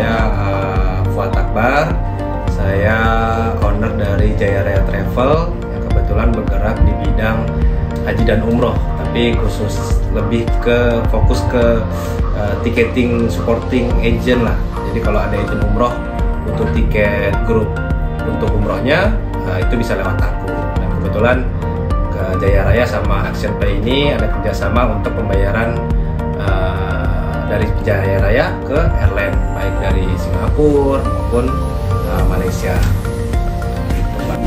saya Fuad Akbar. Saya owner dari Jaya Raya Travel yang kebetulan bergerak di bidang haji dan umroh, tapi khusus lebih ke fokus ke ticketing supporting agent lah. Jadi kalau ada agent umroh untuk tiket grup untuk umrohnya itu bisa lewat aku. Dan kebetulan ke Jaya Raya sama Action Pay ini ada kerjasama untuk pembayaran dari Jaya Raya ke airline, baik dari Singapura maupun Malaysia. Gitu, Pak.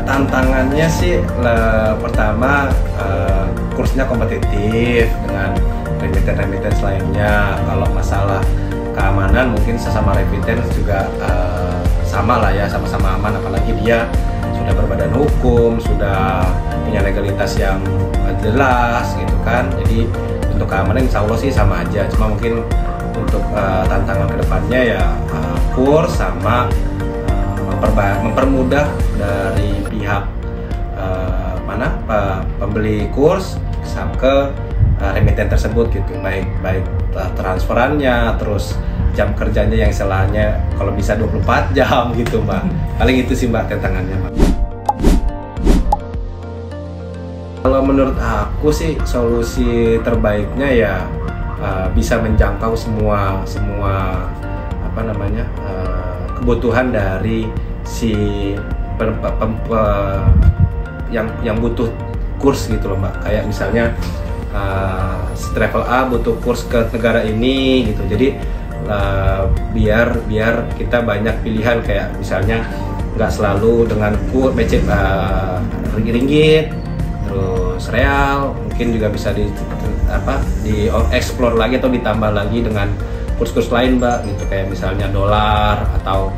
Tantangannya sih pertama kursnya kompetitif dengan remittance lainnya. Kalau masalah keamanan mungkin sesama remittance juga sama lah ya, sama-sama aman, apalagi dia sudah berbadan hukum, sudah punya legalitas yang jelas gitu kan. Jadi untuk keamanan insya Allah sih sama aja, cuma mungkin untuk tantangan kedepannya ya kurs sama mempermudah dari pihak pembeli kurs ke remiten tersebut gitu, baik transferannya, terus jam kerjanya yang istilahnya kalau bisa 24 jam gitu Mbak. Paling itu sih Mbak tantangannya Mbak. Kalau menurut aku sih solusi terbaiknya ya bisa menjangkau semua kebutuhan dari si yang butuh kurs gitu loh Mbak. Kayak misalnya si travel A butuh kurs ke negara ini gitu. Jadi biar kita banyak pilihan, kayak misalnya nggak selalu dengan BC ringgit, terus real, mungkin juga bisa di explore lagi atau ditambah lagi dengan kurs-kurs lain Mbak gitu, kayak misalnya dolar atau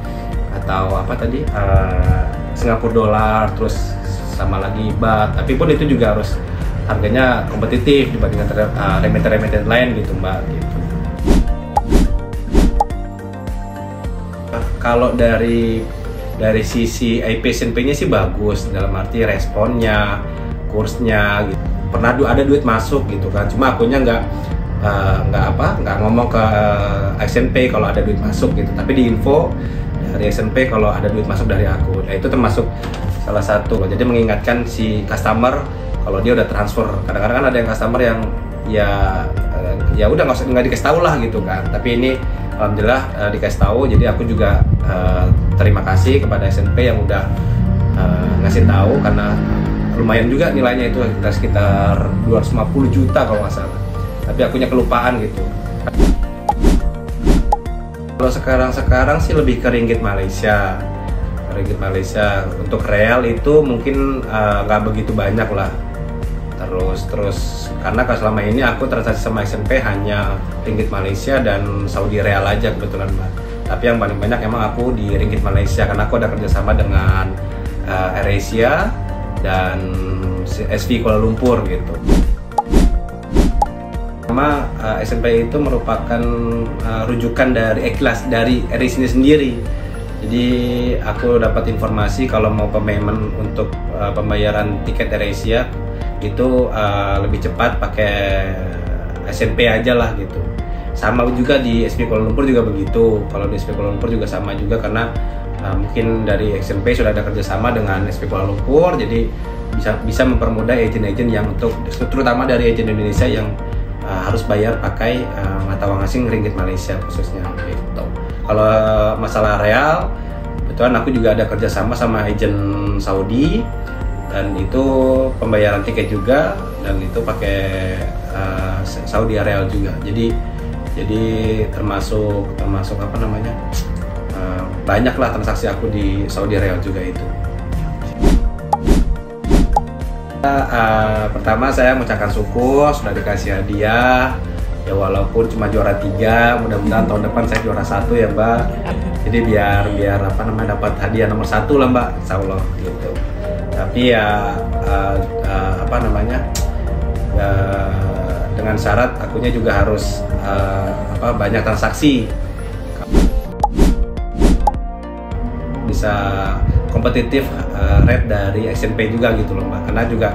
Singapura dolar, terus sama lagi baht. Tapi pun itu juga harus harganya kompetitif dibandingkan remiten lain gitu Mbak gitu. Kalau dari sisi IPSNP-nya sih bagus, dalam arti responnya, kursnya gitu. Pernah ada duit masuk gitu kan, cuma akunnya nggak ngomong ke SNP kalau ada duit masuk gitu, tapi di info dari SNP kalau ada duit masuk dari aku. Nah itu termasuk salah satu, jadi mengingatkan si customer kalau dia udah transfer. Kadang-kadang kan ada yang customer yang ya udah nggak dikasih tahu lah gitu kan, tapi ini alhamdulillah dikasih tahu. Jadi aku juga terima kasih kepada SNP yang udah ngasih tahu, karena lumayan juga nilainya itu sekitar 250 juta kalau nggak salah, tapi akunya kelupaan gitu. Kalau sekarang sih lebih ke ringgit Malaysia. Untuk real itu mungkin nggak begitu banyak lah. Terus karena selama ini aku transaksi sama SNP hanya ringgit Malaysia dan Saudi real aja kebetulan Mbak. Tapi yang paling banyak emang aku di ringgit Malaysia, karena aku ada kerjasama dengan AirAsia dan SV Kuala Lumpur gitu. Sama SNP itu merupakan rujukan dari ikhlas dari AirAsia sendiri. Jadi aku dapat informasi kalau mau payment untuk pembayaran tiket AirAsia itu lebih cepat pakai SNP aja lah gitu. Sama juga di SV Kuala Lumpur juga begitu. Kalau di SV Kuala Lumpur juga sama juga, karena mungkin dari SNP sudah ada kerjasama dengan SV Kuala Lumpur, jadi bisa mempermudah agent-agent yang terutama dari agent Indonesia yang harus bayar pakai mata uang asing ringgit Malaysia khususnya gitu. Kalau masalah real, kebetulan aku juga ada kerjasama sama agent Saudi, dan itu pembayaran tiket juga, dan itu pakai Saudi real juga. Jadi termasuk banyaklah transaksi aku di Saudi real juga itu. Pertama saya mengucapkan syukur sudah dikasih hadiah ya, walaupun cuma juara 3, mudah-mudahan tahun depan saya juara 1 ya Mbak. Jadi biar dapat hadiah nomor 1 lah Mbak, insya Allah gitu. Tapi ya dengan syarat akunya juga harus banyak transaksi, bisa kompetitif rate dari SNP juga gitu loh Mbak, karena juga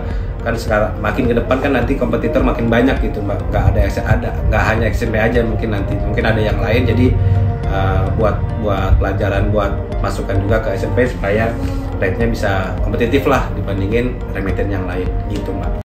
kan sekarang makin ke depan kan nanti kompetitor makin banyak gitu Mbak, nggak hanya SMP aja, mungkin ada yang lain. Jadi buat pelajaran, buat masukan juga ke SMP supaya rate-nya bisa kompetitif lah dibandingin remeten yang lain gitu Mbak.